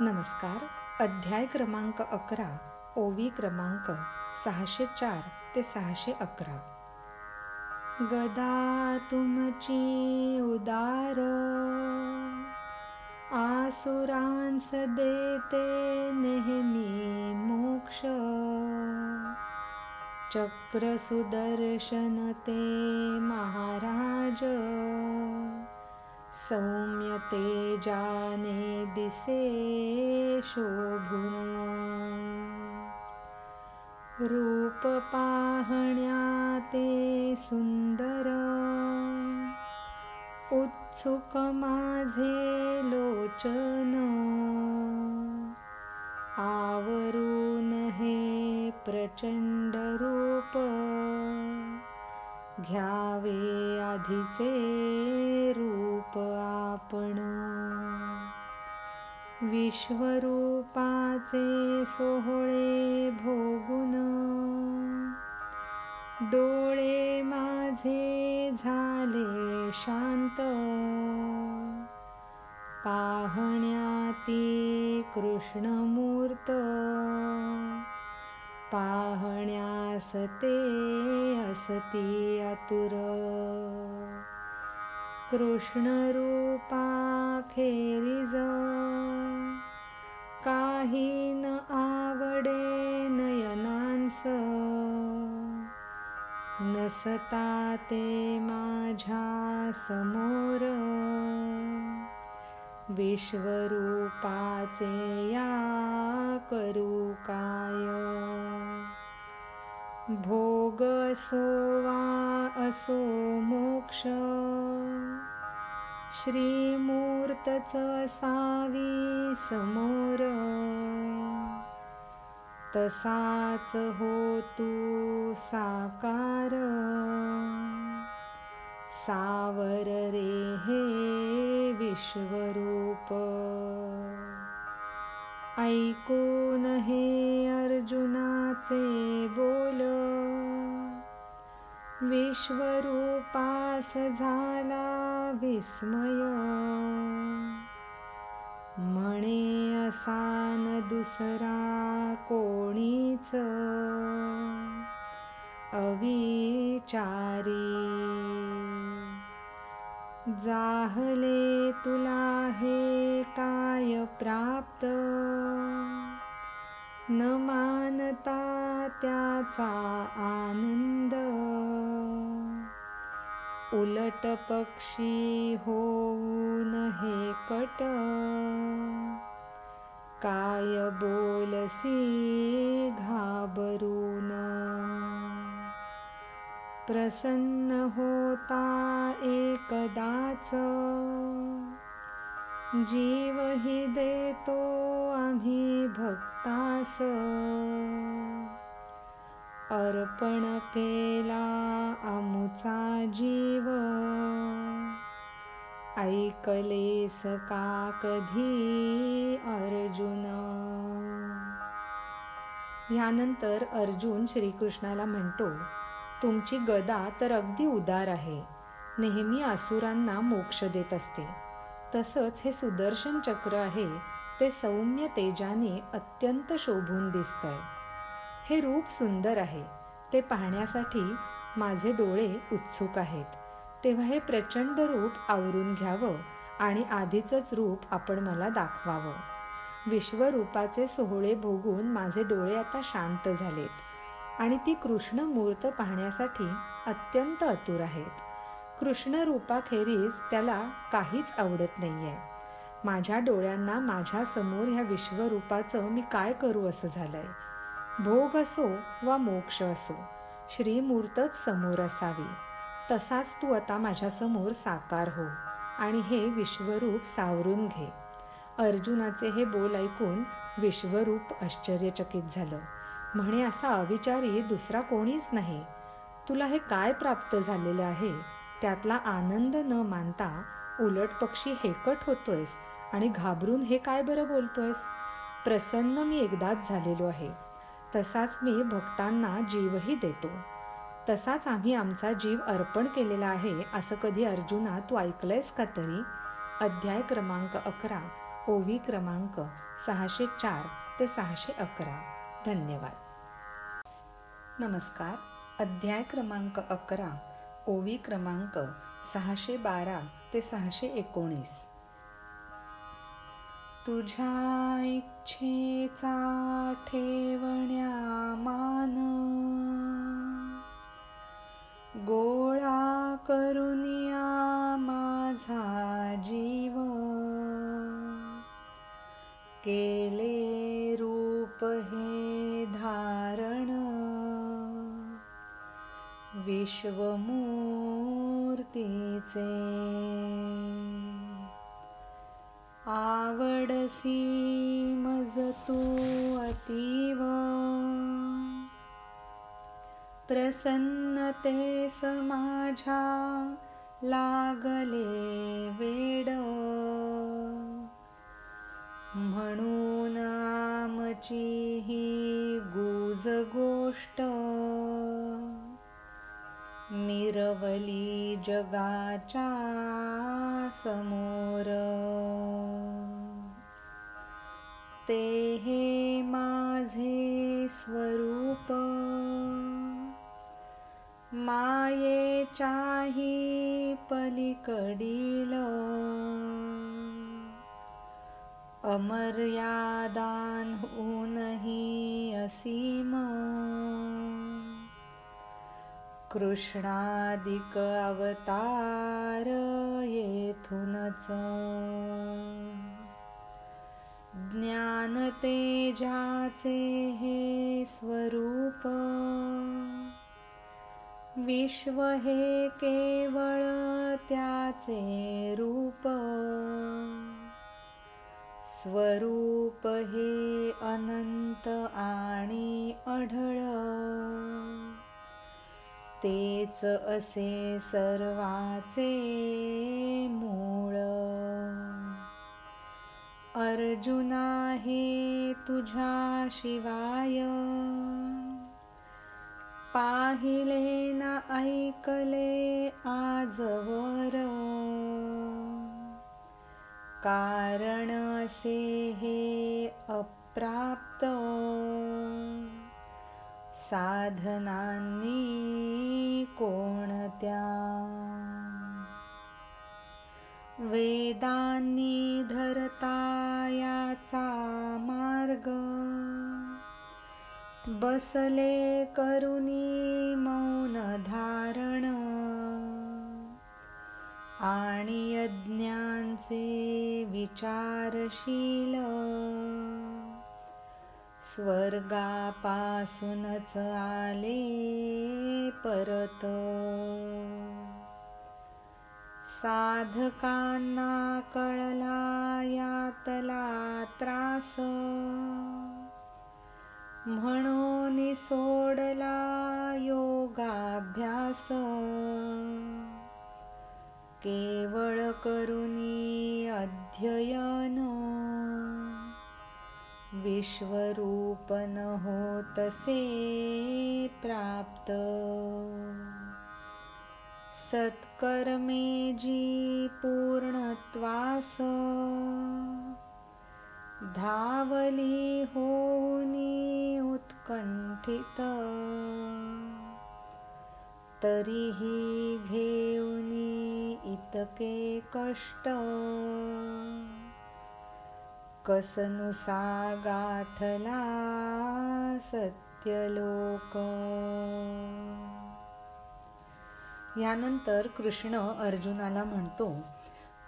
नमस्कार. अध्याय क्रमांक 11, ओवी क्रमांक 604 ते 611. गदा तुमची उदार, आसुरांस देते नेहमी मोक्ष. चक्र सुदर्शन ते महाराज, सौम्य तेजाने दिसे शोभून. रूप पाहण्या ते सुंदर, उत्सुक माझे लोचन. आवरून हे प्रचंड रूप, घ्यावे आधीचे रूप आपण. विश्वरूपाचे सोहळे भोगून, डोळे माझे झाले शांत. पाहण्याती कृष्णमूर्त, पाहण्यास ते असती आतुर. कृष्ण रूपा खेरीज, काही न आवडे नयनांस. नसता ते माझ्या समोर, विश्वरूपाचे या करू काय. भोग असो वा असो मोक्ष, श्रीमूर्तच असावी समोर. तसाच हो तू साकार, सावर रे हे विश्वरूप. ऐकून हे अर्जुनाचे बोल, विश्वरूपास झाला विस्मय. म्हणे असा न दुसरा कोणीच, अविचारी. जाहले तुला हे काय प्राप्त, न मानता त्याचा आनंद. उलट पक्षी होऊन हे कट, काय बोलसी घाबरून. प्रसन्न होता एकदाच, जीवही देतो आम्ही भक्तास. अर्पण केला आमुचा जीव, ऐकलेस का कधी अर्जुन. यानंतर अर्जुन श्रीकृष्णाला म्हणतो, तुमची गदा तर अगदी उदार आहे, नेहमी असुरांना मोक्ष देत असते. तसंच हे सुदर्शन चक्र आहे, ते सौम्य तेजाने अत्यंत शोभून दिसतंय. हे रूप सुंदर आहे, ते पाहण्यासाठी माझे डोळे उत्सुक आहेत. तेव्हा हे प्रचंड रूप आवरून घ्यावं आणि आधीचंच रूप आपण मला दाखवावं. विश्वरूपाचे सोहळे भोगून माझे डोळे आता शांत झालेत आणि ती कृष्णमूर्त पाहण्यासाठी अत्यंत आतुर आहेत. कृष्णरूपाखेरीज त्याला काहीच आवडत नाहीये. माझ्या डोळ्यांना माझ्या समोर ह्या विश्वरूपाचं मी काय करू असं झालंय. भोग असो वा मोक्ष असो, श्रीमूर्तच समोर असावी. तसाच तू आता माझ्यासमोर साकार हो आणि हे विश्वरूप सावरून घे. अर्जुनाचे हे बोल ऐकून विश्वरूप आश्चर्यचकित झालं. म्हणे असा अविचारी दुसरा कोणीच नाही. तुला हे काय प्राप्त झालेलं आहे, त्यातला आनंद न मानता उलट पक्षी हेकट होतोयस आणि घाबरून हे काय बरं बोलतोयस. प्रसन्न मी एकदाच झालेलो आहे, तसाच मी भक्तांना जीवही देतो. तसाच आम्ही आमचा जीव अर्पण केलेला आहे असं कधी अर्जुना तू ऐकलंयस का तरी? अध्याय क्रमांक 11, ओवी क्रमांक 604 ते 611. धन्यवाद. नमस्कार. अध्याय क्रमांक 11, ओवी क्रमांक 612 ते 619. तुझ्या इच्छेचा ठेवण्या मान, गोळा करुनिया माझा जीव, केले रूप हे धारण, विश्वमूर्तीचे. आवडसी मज तू अतीव, प्रसन्नतेस माझ्या लागले वेड, म्हणून आमची ही गुज गोष्ट, मिरवली जगाच्या समोर. ते हे माझे स्वरूप, मायेच्याही पलीकडील, अमर्यादांहूनही असीम, कृष्णादिक अवतार येथूनच. ज्ञान तेजाचे हे स्वरूप, विश्व हे केवळ त्याचे रूप, स्वरूप हे अनंत आणि अढळ, तेच असे सर्वाचे मूळ. अर्जुना हे तुझ्या शिवाय, पाहिले ना ऐकले आजवर, कारण असे हे अप्राप्त, साधनांनी कोणत्या. वेदांनी धरता याचा मार्ग, बसले करुनी मौन धारण, आणि अज्ञांचे विचारशील, स्वर्गापासूनच आले परत. साधकांना कळला यातला त्रास, म्हणून सोडला योगाभ्यास, केवळ करुनी अध्ययन, विश्वरूप न होतसे प्राप्त. सत्कर्मे जी पूर्णत्वास, धावली होऊनी उत्कंठित, तरीही घेऊनी इतके कष्ट, कसनुसा गाठला सत्यलोक. यानंतर कृष्ण अर्जुनाला म्हणतो,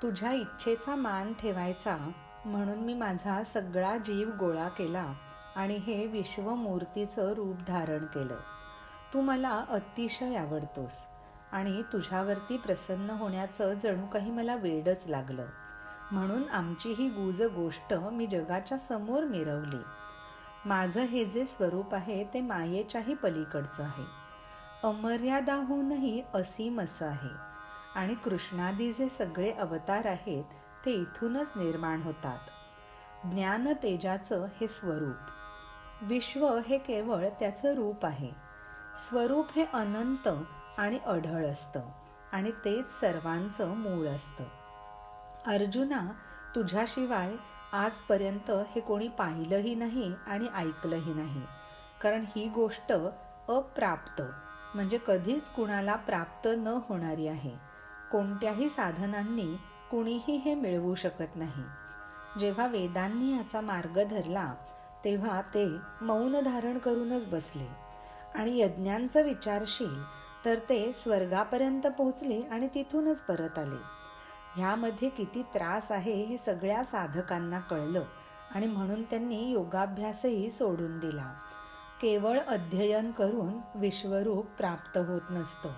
तुझ्या इच्छेचा मान ठेवायचा म्हणून मी माझा सगळा जीव गोळा केला आणि हे विश्वमूर्तीचं रूप धारण केलं. तू मला अतिशय आवडतोस आणि तुझ्यावरती प्रसन्न होण्याचं जणू काही मला वेडच लागलं, म्हणून आमची ही गुज गोष्ट मी जगाच्या समोर मिरवली. माझं हे जे स्वरूप आहे ते मायेच्याही पलीकडचं आहे, अमर्यादाहूनही असीम असं आहे, आणि कृष्णादी जे सगळे अवतार आहेत ते इथूनच निर्माण होतात. ज्ञान तेजाचं हे स्वरूप, विश्व हे केवळ त्याचं रूप आहे. स्वरूप हे अनंत आणि अढळ असतं आणि तेच सर्वांचं मूळ असतं. अर्जुना, तुझ्याशिवाय आजपर्यंत हे कोणी पाहिलंही नाही आणि ऐकलंही नाही, कारण ही गोष्ट अप्राप्त म्हणजे कधीच कुणाला प्राप्त न होणारी आहे. कोणत्याही साधनांनी कुणीही हे मिळवू शकत नाही. जेव्हा वेदांनी याचा मार्ग धरला तेव्हा ते मौन धारण करूनच बसले आणि यज्ञांचं विचारशील तर ते स्वर्गापर्यंत पोहोचले आणि तिथूनच परत आले. ह्यामध्ये किती त्रास आहे हे सगळ्या साधकांना कळलं आणि म्हणून त्यांनी योगाभ्यासही सोडून दिला. केवळ अध्ययन करून विश्वरूप प्राप्त होत नसतं.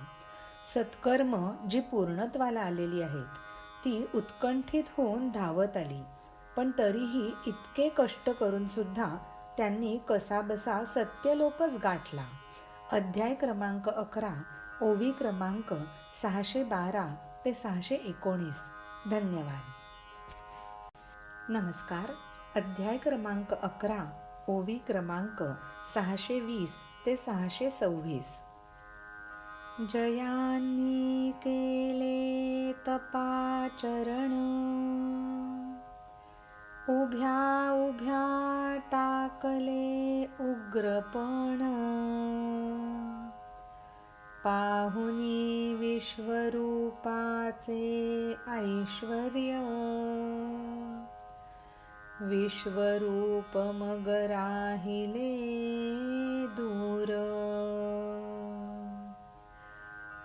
सत्कर्म जी पूर्णत्वाला आलेली आहेत ती उत्कंठित होऊन धावत आली, पण तरीही इतके कष्ट करून सुद्धा त्यांनी कसाबसा सत्यलोकच गाठला. अध्याय क्रमांक 11, ओवी क्रमांक 612 ते 619. धन्यवाद. नमस्कार. अध्याय क्रमांक 11, ओवी क्रमांक 620 ते 626. जयांनी केले तपाचरण, उभ्या उभ्या टाकले उग्रपण, पाहुनी विश्वरूपाचे ऐश्वर्य, विश्वरूप मग राहिले दूर.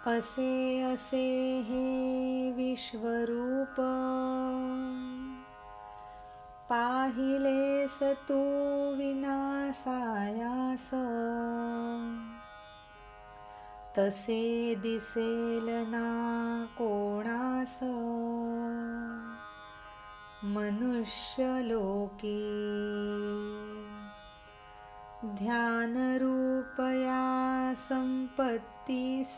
असे असे हे विश्वरूप, पाहिलेस तू विनासायास, तसे दिसेल ना कोणास मनुष्य लोकी. ध्यानरूपया संपत्तीस,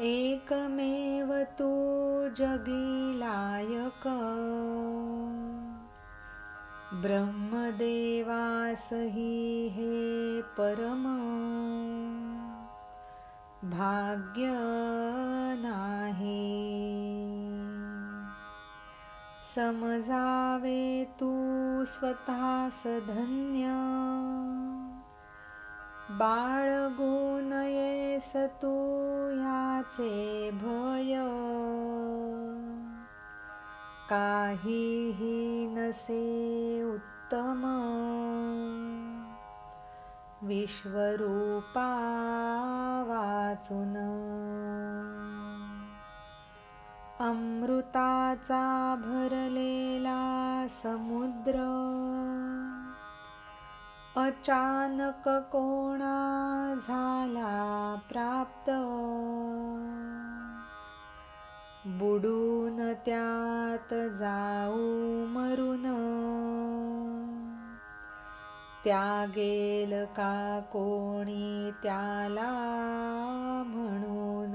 एकमेव तू जगी लायक, ब्रह्मदेवासही हे परम भाग्य नाही. समजावे तू स्वतःस धन्य, बाळगू नयेस तू याचे भय. काहीही नसे उत्तम, विश्वरूपा वाचून. अमृताचा भरलेला समुद्र, अचानक कोणा झाला प्राप्त, बुडून त्यात जाऊ मरून, त्यागेल का कोणी त्याला म्हणून.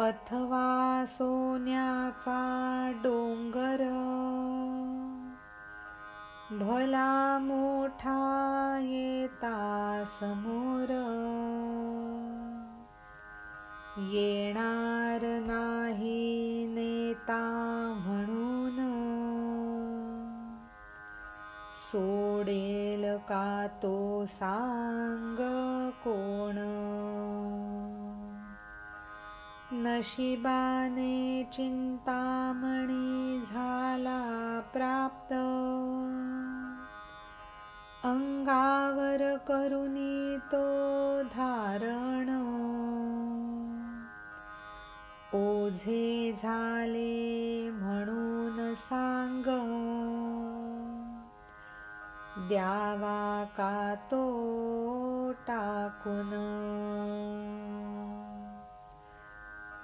अथवा सोन्याचा डोंगर, भला मोठा येता समोर, येणार नाही नेता म्हणून, सोडेल का तो सांग कोण. नशिबाने चिंतामणी झाला प्राप्त, अंगावर करुनी तो धारण, ओझे झाले म्हणून सांग, द्यावा का तो टाकून.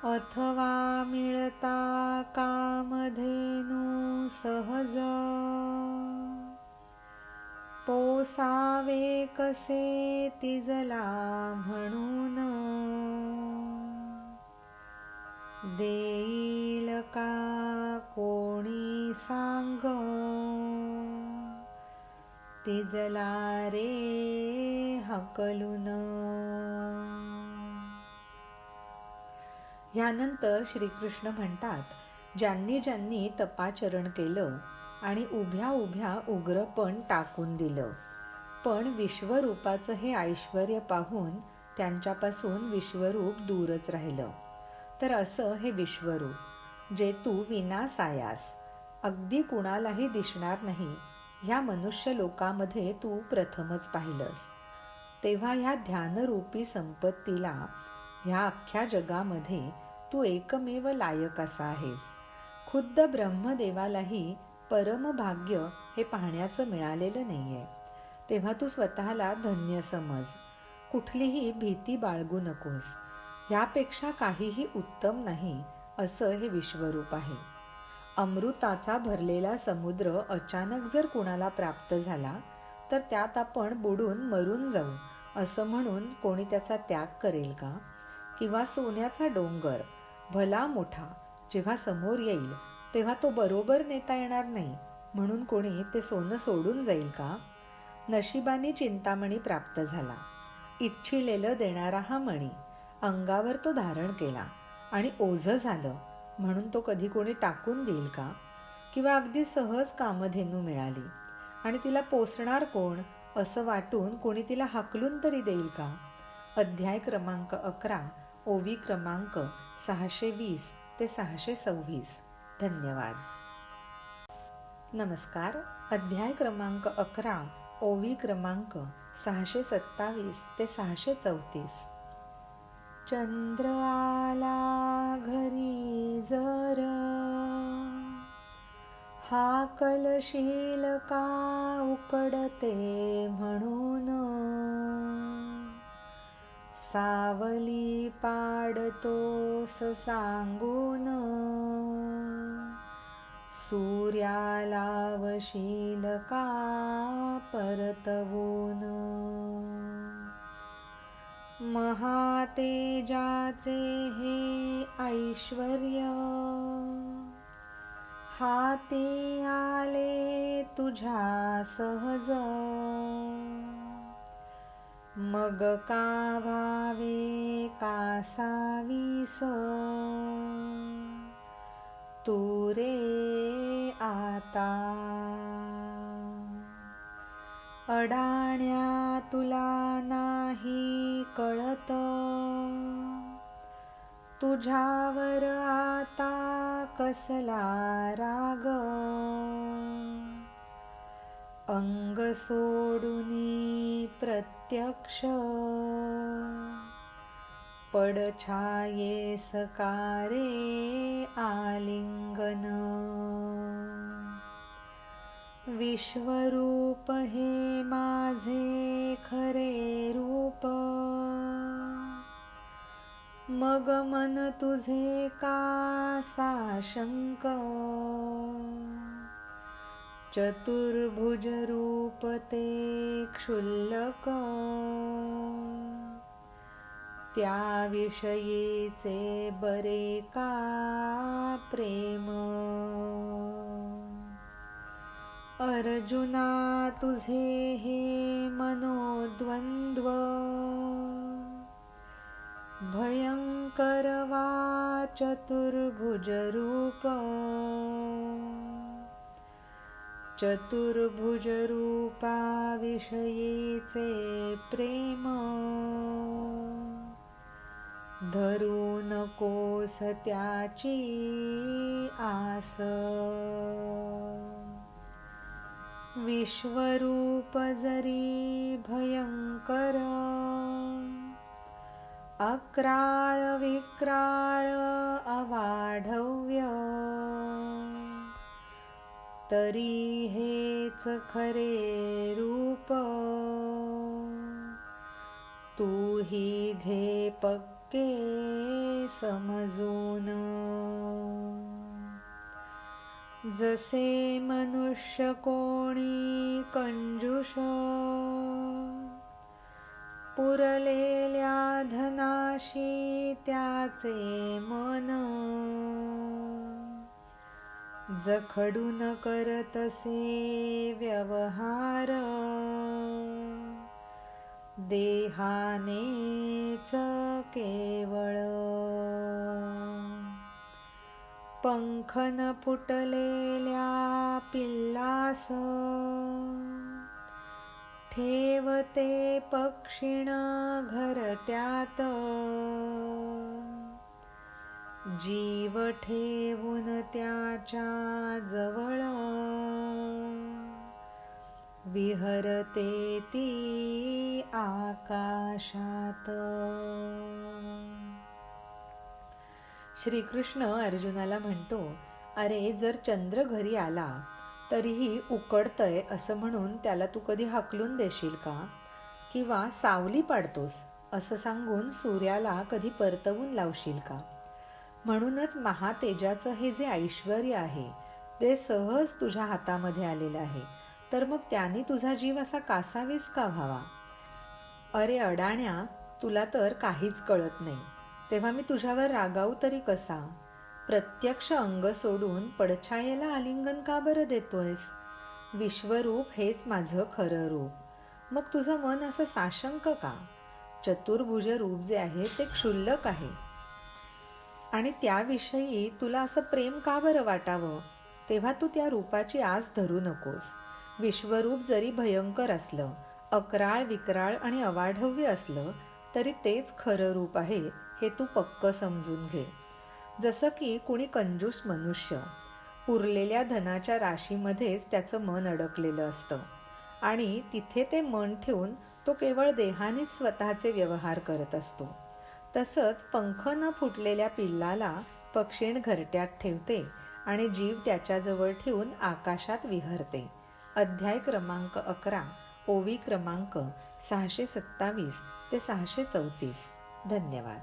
अथवा मिळता कामधेनू सहज, पोसावे कसे तिजला म्हणून, देईल का कोणी सांग, तिजला रे हकलून. यानंतर श्रीकृष्ण म्हणतात, ज्यांनी ज्यांनी तपाचरण केलं आणि उभ्या उभ्या उग्रपण टाकून दिलं, पण विश्वरूपाचं हे ऐश्वर्य पाहून त्यांच्यापासून विश्वरूप दूरच राहिलं. तर असं हे विश्वरूप जे तू विनासायास अगदी कुणालाही दिसणार नाही, ह्या मनुष्य लोकामध्ये तू प्रथमच पाहिलंस. तेव्हा ह्या ध्यानरूपी संपत्तीला ह्या अख्ख्या जगामध्ये तू एकमेव लायक असा आहेस. खुद्द ब्रह्मदेवालाही परमभाग्य हे पाहण्याचं मिळालेलं नाही आहे. तेव्हा तू स्वतःला धन्य समज. कुठलीही भीती बाळगू नकोस. ह्यापेक्षा काहीही उत्तम नाही असं हे विश्वरूप आहे. अमृताचा भरलेला समुद्र अचानक जर कुणाला प्राप्त झाला तर त्यात आपण बुडून मरून जाऊ असं म्हणून कोणी त्याचा त्याग करेल का? किंवा सोन्याचा डोंगर भला मोठा जेव्हा समोर येईल तेव्हा तो बरोबर नेता येणार नाही म्हणून कोणी ते सोनं सोडून जाईल का? नशिबाने चिंतामणी प्राप्त झाला. इच्छिलेलं देणारा हा मणी अंगावर तो धारण केला आणि ओझं झालं म्हणून तो कधी कोणी टाकून देईल का? किंवा अगदी सहज कामधेनू मिळाली आणि तिला पोसणार कोण असं वाटून कोणी तिला हाकलून तरी देईल का? अध्याय क्रमांक 11, ओवी क्रमांक 620 ते 626. धन्यवाद. नमस्कार. अध्याय क्रमांक 11, ओवी क्रमांक 627 ते 634. चंद्र आला घरी जर, हाकलशील का उकडते म्हणून, सावली पाडतोस सांगून, सूर्याला वशील का परतवून, महातेजाचे हे ऐश्वर्य, हाती आले तुझ्या सहज, मग का भावे कासावीस, तू रे आता. अडाण्या तुला नाही कळत, तुझ्यावर आता कसला राग, अंग सोडूनी प्रत्यक्ष, पडछाये सकारे आलिंगन, विश्वरूप हे माझे खरे रूप, मग मन तुझे का साशंक, चतुर्भुज रूप ते क्षुल्लक, त्याविषयीचे बरे का प्रेम, अर्जुना तुझे हे मनोद्वंद्व, भयंकर वा चतुर्भुज रूप, चतुर्भुज रूपाविषयीचे प्रेम, धरू नकोस त्याची आस, विश्वरूप जरी भयंकर, अक्राळ विक्राळ अवाढव्य, तरी हेच खरे रूप, तू ही घे पक्के समजून. जसे मनुष्य कोणी कंजूष, पुरलेल्या धनाशी त्याचे मन, जखडून करतसे व्यवहार, देहानेच केवळ. पंख न फुटलेल्या पिल्लास ठेवते पक्षिण घरट्यात, जीव ठेवून त्याच्या जवळ विहरते ती आकाशात. श्रीकृष्ण अर्जुनाला म्हणतो, अरे जर चंद्र घरी आला तरीही उकडतंय असं म्हणून त्याला तू कधी हाकलून देशील का? किंवा सावली पाडतोस असं सांगून सूर्याला कधी परतवून लावशील का? म्हणूनच महातेजाचं हे जे ऐश्वर्य आहे ते सहज तुझ्या हातामध्ये आलेलं आहे, तर मग त्याने तुझा जीव असा कासावीस का व्हावा? अरे अडाण्या, तुला तर काहीच कळत नाही, तेव्हा मी तुझ्यावर रागावू तरी कसा? प्रत्यक्ष अंग सोडून पडछायेला आलिंगन का बरं देतोयस? विश्वरूप हेच माझं खरं रूप. मग तुझं मन असं साशंक का? चतुर्भुज रूप जे आहे ते क्षुल्लक आहे, आणि त्याविषयी तुला असं प्रेम का बरं वाटावं? तेव्हा तू त्या रूपाची आस धरू नकोस. विश्वरूप जरी भयंकर असलं, अकराळ विक्राळ आणि अवाढव्य असलं, तरी तेच खरं रूप आहे हे तू पक्क समजून घे. जसं की कुणी कंजूस मनुष्य, पुरलेल्या धनाच्या राशीमध्येच त्याचं मन अडकलेलं असतं आणि तिथे ते मन ठेवून तो केवळ देहानेच स्वतःचे व्यवहार करत असतो. तसंच पंख न फुटलेल्या पिल्लाला पक्षीण घरट्यात ठेवते आणि जीव त्याच्याजवळ ठेवून आकाशात विहरते. अध्याय क्रमांक 11, ओवी क्रमांक 627 ते 634. धन्यवाद.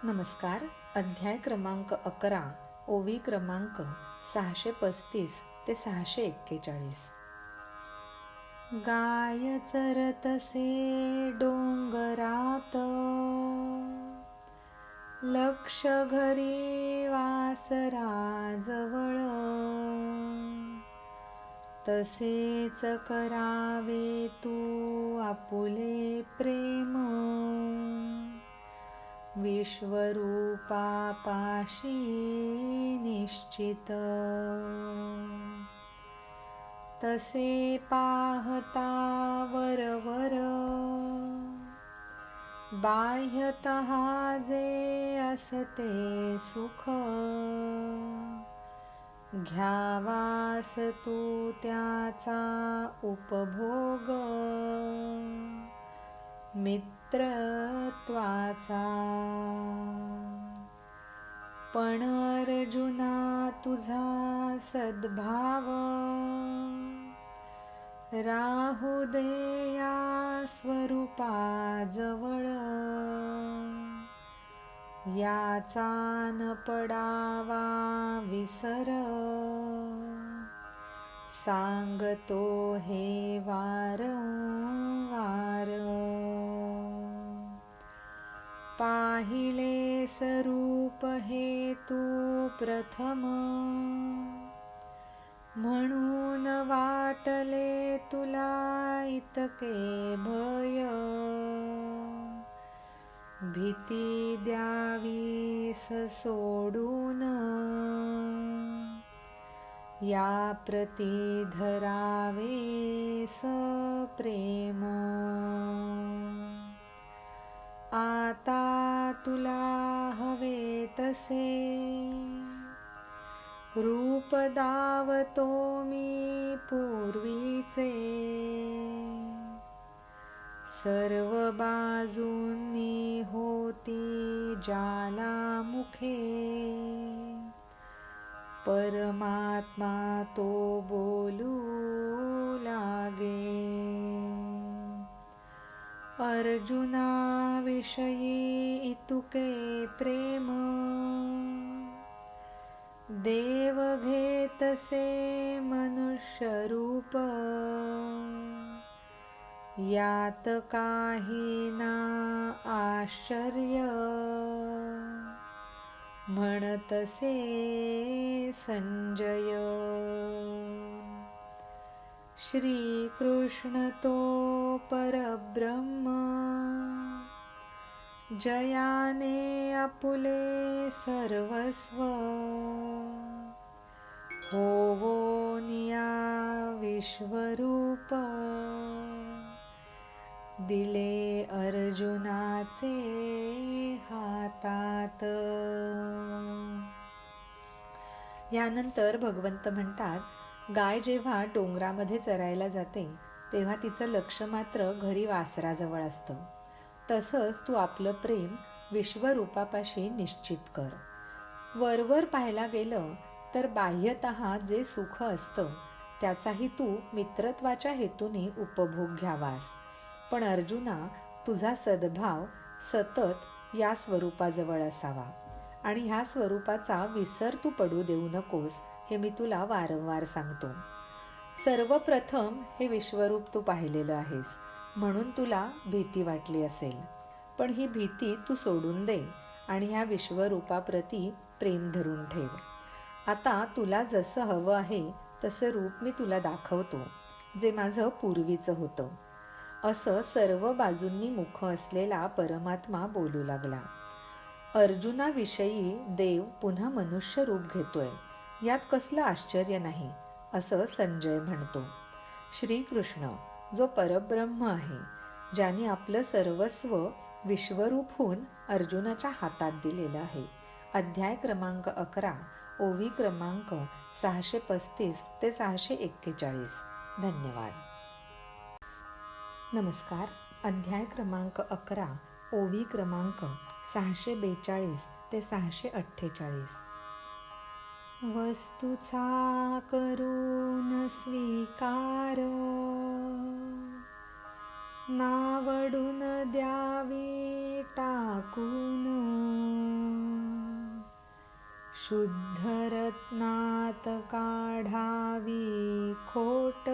नमस्कार. अध्याय क्रमांक 11, ओवी क्रमांक 635 ते 641. गाय चरतसे डोंगरात, लक्ष घरी वासराजवळ, तसेच करावे तू आपुले प्रेम, विश्वरूपापाशी निश्चित. तसे पाहता वरवर बाह्यतः जे असते सुख, घ्यावास तू त्याचा उपभोग, मित्रत्वाचा. पण अर्जुना तुझा सद्भाव, राहू दे या स्वरूपाजवळ, याचा न पडावा विसर, सांगतो हे वारंवार. पाहिले स्वरूप हे तू प्रथम, म्हणून वाटले तुला इतके भय, भीती द्यावीस सोडून, या प्रती धरावेस प्रेम. आता तुला हवे तसे रूप दावतो मी पूर्वीचे, सर्व बाजूंनी होती ज्याला मुखे, परमात्मा तो बोलू लागे. अर्जुना विषयी इतुके प्रेम, देव घेतसे मनुष्य रूप, यात काही ना आश्चर्य, म्हणतसे संजय. श्रीकृष्ण तो परब्रह्म, जयाने आपुले सर्वस्व, होवोनिया विश्वरूप, दिले अर्जुनाचे हातात. यानंतर भगवंत म्हणतात, गाय जेव्हा डोंगरामध्ये चरायला जाते तेव्हा तिचं लक्ष मात्र घरी वासराजवळ असतं. तसंच तू आपलं प्रेम विश्वरूपापाशी निश्चित कर. वरवर पाहायला गेलं तर बाह्यतः जे सुख असतं त्याचाही तू मित्रत्वाच्या हेतूने उपभोग घ्यावास. पण अर्जुना, तुझा सद्भाव सतत या स्वरूपाजवळ असावा आणि ह्या स्वरूपाचा विसर तू पडू देऊ नकोस, हे मी तुला वारंवार सांगतो. सर्वप्रथम हे विश्वरूप तू पाहिलेलं आहेस म्हणून तुला भीती वाटली असेल, पण ही भीती तू सोडून दे आणि ह्या विश्वरूपाप्रती प्रेम धरून ठेव. आता तुला जसं हवं आहे तसं रूप मी तुला दाखवतो, जे माझं पूर्वीचं होतं. असं सर्व बाजूंनी मुख असलेला परमात्मा बोलू लागला. अर्जुनाविषयी देव पुन्हा मनुष्य रूप घेतोय, यात कसलं आश्चर्य नाही, असं संजय म्हणतो. श्रीकृष्ण जो परब्रह्म आहे, ज्याने आपलं सर्वस्व विश्वरूप होऊन अर्जुनाच्या हातात दिलेलं आहे. अध्याय क्रमांक 11, ओवी क्रमांक 635 ते 641. धन्यवाद. नमस्कार. अध्याय क्रमांक 11, ओवी क्रमांक 642 ते 648. वस्तुचा करून स्वीकार, नावडून द्यावी टाकून, शुद्ध रत्नात काढावी खोट,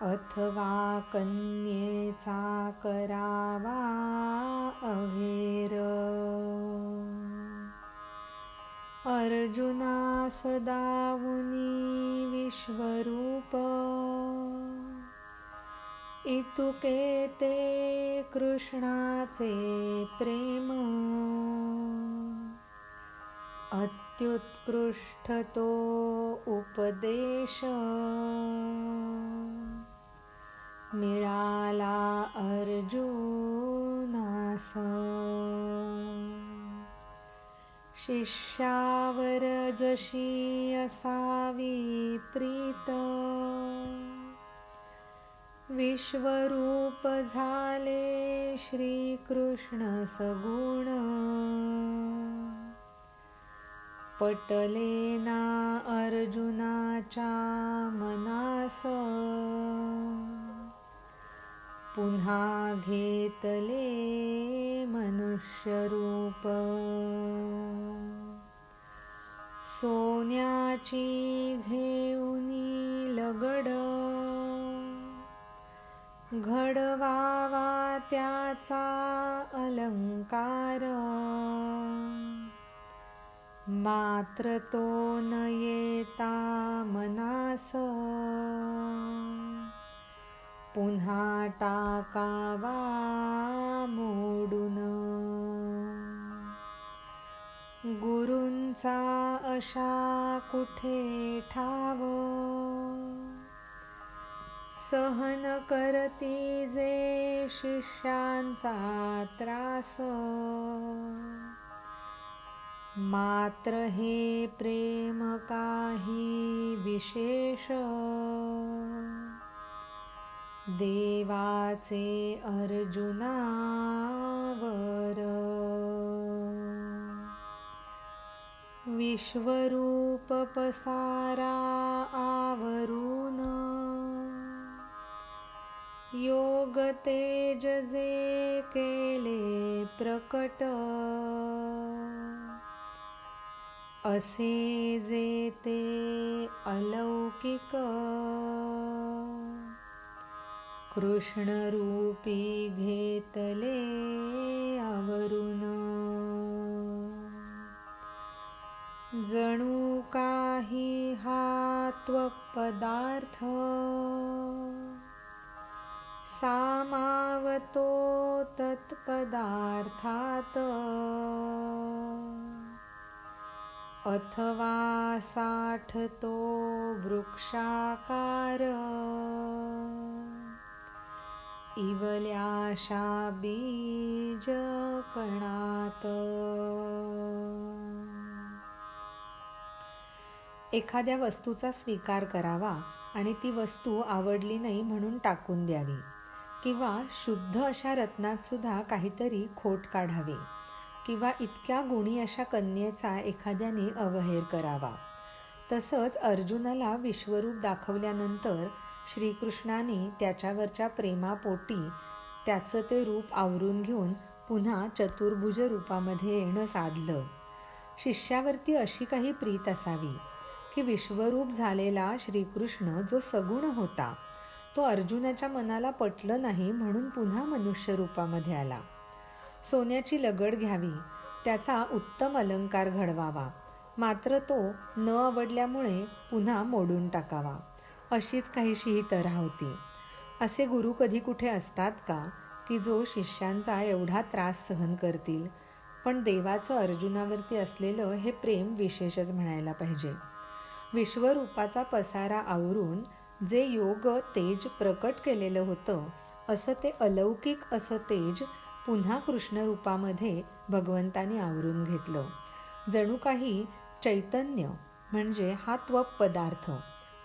अथवा कन्येचा करावा अहेर. अर्जुना सदावुनी विश्वरूप, इतुके ते कृष्णाचे प्रेम, अत्युत्कृष्ट तो उपदेश, मिळाला अर्जुनास. शिष्यावर जशी असावी प्रीत, विश्वरूप झाले श्रीकृष्ण सगुण, पटले ना अर्जुनाच्या मनास, पुन्हा घेतले मनुष्यरूप. सोन्याची घेऊनी लगड, घडवावा त्याचा अलंकार, मात्र तो न येता मनास, पुन्हा टाकावा मोडून. गुरूंचा अशा कुठे ठाव, सहन करती जे शिष्यांचा त्रास, मात्र हे प्रेम काही विशेष, देवाचे अर्जुनावर. विश्वरूप पसारा आवरून, योग तेज जे केले प्रकट, असे जे ते अलौकिक, कृष्णरूपी घेतले आवरून. जणू काही हा त्वपदार्थ, सामावतो तत्पदार्थात अथवा साठतो वृक्षाकार इवल्याशा बीजकणात. एखाद्या वस्तूचा स्वीकार करावा आणि ती वस्तू आवडली नाही म्हणून टाकून द्यावी, किंवा शुद्ध अशा रत्नात सुद्धा काहीतरी खोट काढावी, किंवा इतक्या गुणी अशा कन्येचा एखाद्याने अवहेर करावा. तसंच अर्जुनाला विश्वरूप दाखवल्यानंतर श्रीकृष्णाने त्याच्यावरच्या प्रेमापोटी त्याचं ते रूप आवरून घेऊन पुन्हा चतुर्भुज रूपामध्ये येणं साधलं. शिष्यावरती अशी काही प्रीत असावी की विश्वरूप झालेला श्रीकृष्ण जो सगुण होता तो अर्जुनाच्या मनाला पटलं नाही म्हणून पुन्हा मनुष्य रूपामध्ये आला. सोन्याची लगड घ्यावी, त्याचा उत्तम अलंकार घडवावा, मात्र तो न आवडल्यामुळे पुन्हा मोडून टाकावा, अशीच काहीशी ही तऱ्हा होती. असे गुरु कधी कुठे असतात का की जो शिष्यांचा एवढा त्रास सहन करतील? पण देवाचं अर्जुनावरती असलेलं हे प्रेम विशेषच म्हणायला पाहिजे. विश्वरूपाचा पसारा आवरून जे योग तेज प्रकट केलेलं होतं असं ते अलौकिक असं तेज पुन्हा कृष्णरूपामध्ये भगवंतानी आवरून घेतलं. जणू काही चैतन्य म्हणजे हा त्वक पदार्थ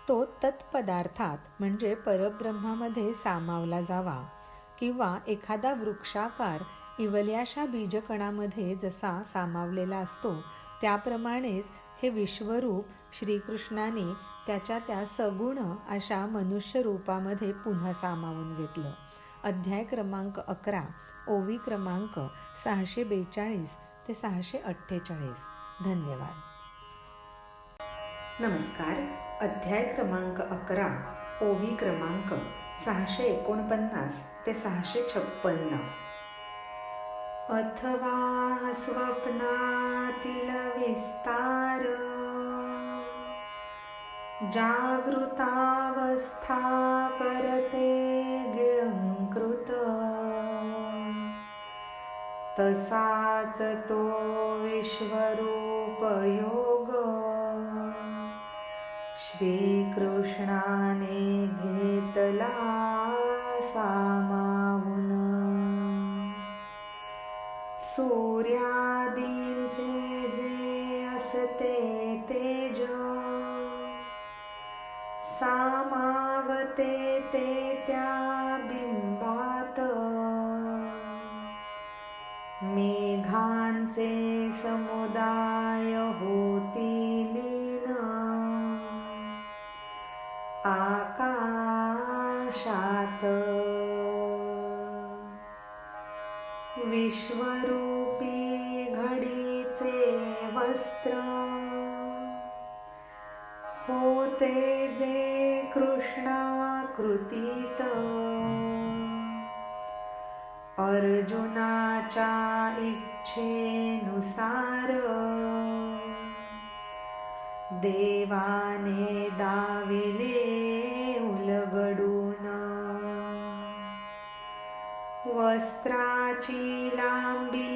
तो तत्पदार्थात म्हणजे परब्रह्मामध्ये सामावला जावा, किंवा एखादा वृक्षाकार इवल्याशा बीजकणामध्ये जसा सामावलेला असतो त्याप्रमाणेच हे विश्वरूप श्रीकृष्णाने त्याच्या त्या सगुण अशा मनुष्य रूपामध्ये पुन्हा सामावून घेतलं. अध्याय क्रमांक 11, ओवी क्रमांक 642 ते 648. धन्यवाद. नमस्कार. अध्याय क्रमांक 11, ओवी क्रमांक 649 ते 656. अथवा स्वप्नातील विस्तार जागृतावस्था करते गिळंकृत तसाच तो विश्वरूप योग श्रीकृष्णाने घेतला सामावून. सूर्यादींचे जे असते तेज सामावते ते त्या बिंबात मेघांचे समुदाय होती लीन आकाशात. विश्वरूपी घडीचे वस्त्र होते जे कृष्णाकृतीत अर्जुनाच्या इच्छेनुसार देवाने दाविले उलगडून. वस्त्राची लांबी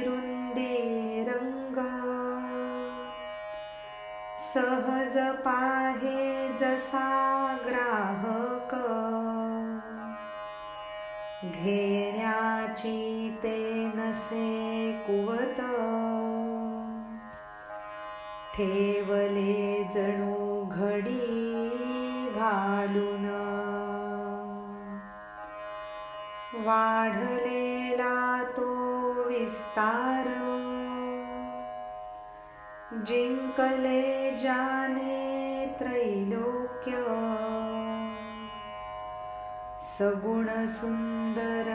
रुंदी रंग सहज पाहे जसा ग्राहक घेण्याची ते नसे कुवत ठेवले जणू घडी घालून. वाढलेला तो विस्तार जिंकले जाने त्रैलोक्य सगुण सुंदर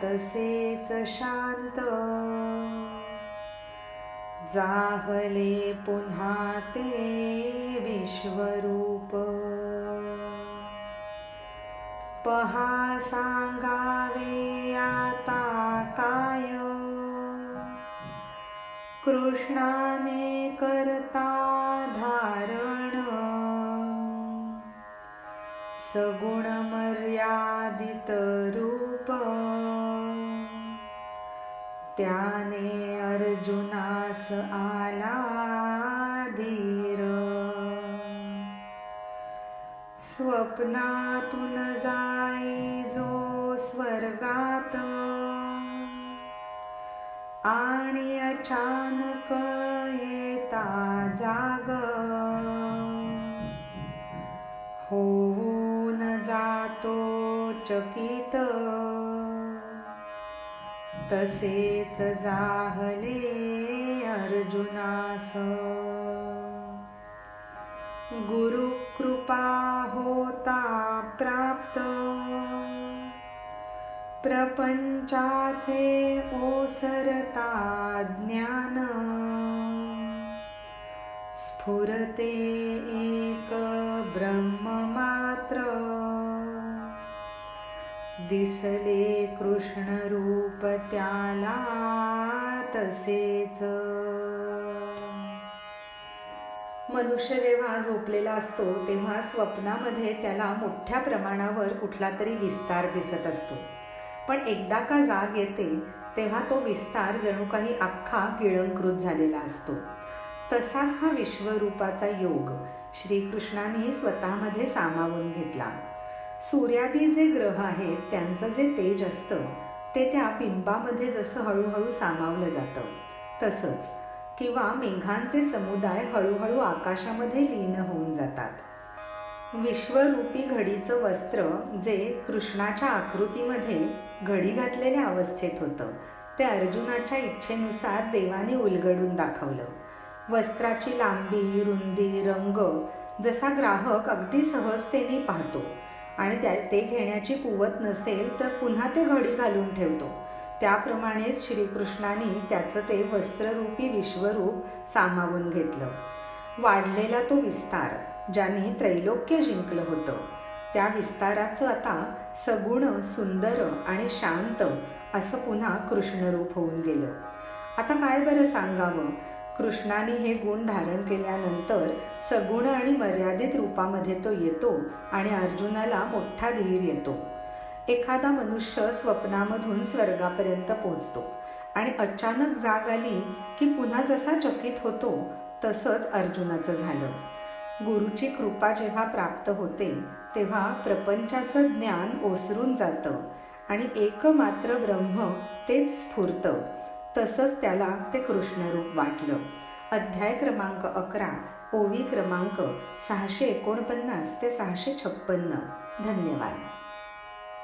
तसेच शांत जाहले पुन्हा ते विश्वरूप. पहा सांगावे आता काय कृष्णाने करता धारण सगुण मर्यादित रूप, त्याने अर्जुनास आला धीर. स्वप्नातून जाई जो स्वर्गात, आणि अचानक येता जाग. होऊन जातो चकित, तसेच जाहले अर्जुनास. गुरुकृपा होता प्राप्त, प्रपंचाचे ओसरता ज्ञान. स्फुरते एक ब्रह्म मात्र, दिसले कृष्ण रूप त्याला तसेच. मनुष्य जेव्हा झोपलेला असतो तेव्हा स्वप्नामध्ये त्याला मोठ्या प्रमाणावर कुठला तरी विस्तार दिसत असतो. पण एकदा का जाग येते तेव्हा तो विस्तार जणू काही अख्खा गिळंकृत झालेला असतो. तसाच हा विश्वरूपाचा योग श्रीकृष्णाने स्वतःमध्ये सामावून घेतला. सूर्यादी जे ग्रह आहेत त्यांचं जे तेज असतं ते त्या बिंबामध्ये जसं हळूहळू सामावलं जातं तसंच, किंवा मेघांचे समुदाय हळूहळू आकाशामध्ये लीन होऊन जातात. विश्वरूपी घडीचं वस्त्र जे कृष्णाच्या आकृतीमध्ये घडी घातलेल्या अवस्थेत होतं ते अर्जुनाच्या इच्छेनुसार देवाने उलगडून दाखवलं. वस्त्राची लांबी, रुंदी, रंग जसा ग्राहक अगदी सहजतेने पाहतो आणि ते घेण्याची कुवत नसेल तर पुन्हा ते घडी घालून ठेवतो, त्याप्रमाणेच श्रीकृष्णाने त्याचं ते वस्त्ररूपी विश्वरूप सामावून घेतलं. वाढलेला तो विस्तार ज्याने त्रैलोक्य जिंकलं होतं त्या विस्ताराचं आता सगुण, सुंदर आणि शांत असं पुन्हा कृष्णरूप होऊन गेलं. आता काय बरं सांगावं, कृष्णाने हे गुण धारण केल्यानंतर सगुण आणि मर्यादित रूपामध्ये तो येतो आणि अर्जुनाला मोठा धीर येतो. एखादा मनुष्य स्वप्नामधून स्वर्गापर्यंत पोहोचतो आणि अचानक जाग आली की पुन्हा जसा चकित होतो तसंच अर्जुनाचं झालं. गुरुची कृपा जेव्हा प्राप्त होते तेव्हा प्रपंचाचं ज्ञान ओसरून जातं आणि एकमात्र ब्रह्म तेच स्फुरतं. तसंच त्याला ते कृष्णरूप वाटलं. अध्याय क्रमांक 11, ओवी क्रमांक 649 ते 656. धन्यवाद.